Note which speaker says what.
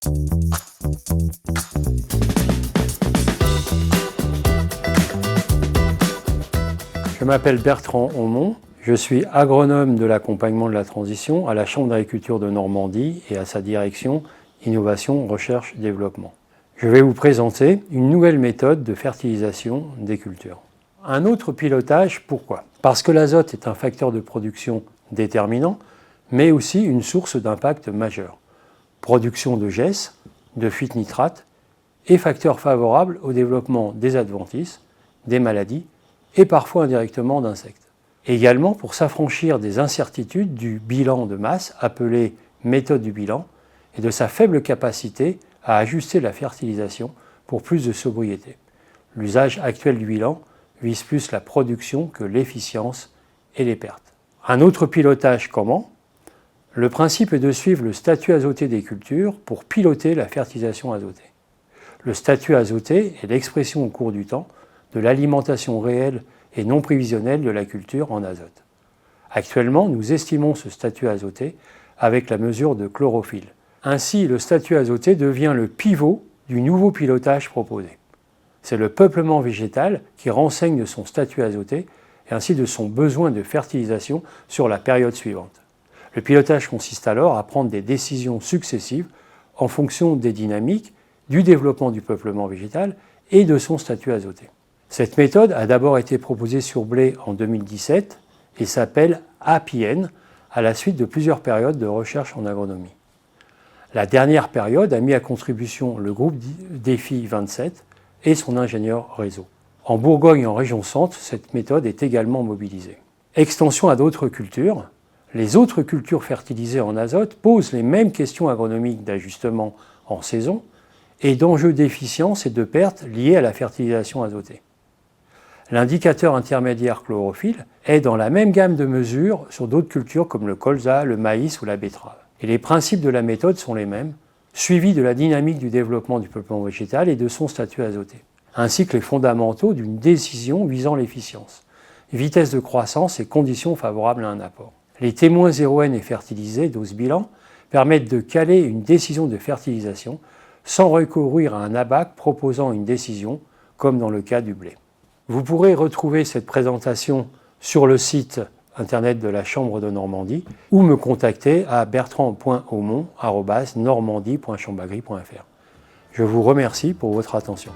Speaker 1: Je m'appelle Bertrand Aumont, je suis agronome de l'accompagnement de la transition à la Chambre d'agriculture de Normandie et à sa direction Innovation, Recherche, Développement. Je vais vous présenter une nouvelle méthode de fertilisation des cultures. Un autre pilotage, pourquoi? Parce que l'azote est un facteur de production déterminant, mais aussi une source d'impact majeur. Production de GES, de fuite nitrate et facteur favorable au développement des adventices, des maladies et parfois indirectement d'insectes. Également pour s'affranchir des incertitudes du bilan de masse, appelé méthode du bilan, et de sa faible capacité à ajuster la fertilisation pour plus de sobriété. L'usage actuel du bilan vise plus la production que l'efficience et les pertes. Un autre pilotage comment? Le principe est de suivre le statut azoté des cultures pour piloter la fertilisation azotée. Le statut azoté est l'expression au cours du temps de l'alimentation réelle et non prévisionnelle de la culture en azote. Actuellement, nous estimons ce statut azoté avec la mesure de chlorophylle. Ainsi, le statut azoté devient le pivot du nouveau pilotage proposé. C'est le peuplement végétal qui renseigne de son statut azoté et ainsi de son besoin de fertilisation sur la période suivante. Le pilotage consiste alors à prendre des décisions successives en fonction des dynamiques, du développement du peuplement végétal et de son statut azoté. Cette méthode a d'abord été proposée sur blé en 2017 et s'appelle APN à la suite de plusieurs périodes de recherche en agronomie. La dernière période a mis à contribution le groupe Défi 27 et son ingénieur réseau. En Bourgogne et en région centre, cette méthode est également mobilisée. Extension à d'autres cultures. Les autres cultures fertilisées en azote posent les mêmes questions agronomiques d'ajustement en saison et d'enjeux d'efficience et de pertes liés à la fertilisation azotée. L'indicateur intermédiaire chlorophylle est dans la même gamme de mesures sur d'autres cultures comme le colza, le maïs ou la betterave. Et les principes de la méthode sont les mêmes, suivis de la dynamique du développement du peuplement végétal et de son statut azoté, ainsi que les fondamentaux d'une décision visant l'efficience, vitesse de croissance et conditions favorables à un apport. Les témoins 0N et fertilisés, dose bilan, permettent de caler une décision de fertilisation sans recourir à un ABAC proposant une décision, comme dans le cas du blé. Vous pourrez retrouver cette présentation sur le site internet de la Chambre de Normandie ou me contacter à bertrand.aumont@normandie.chambagri.fr. Je vous remercie pour votre attention.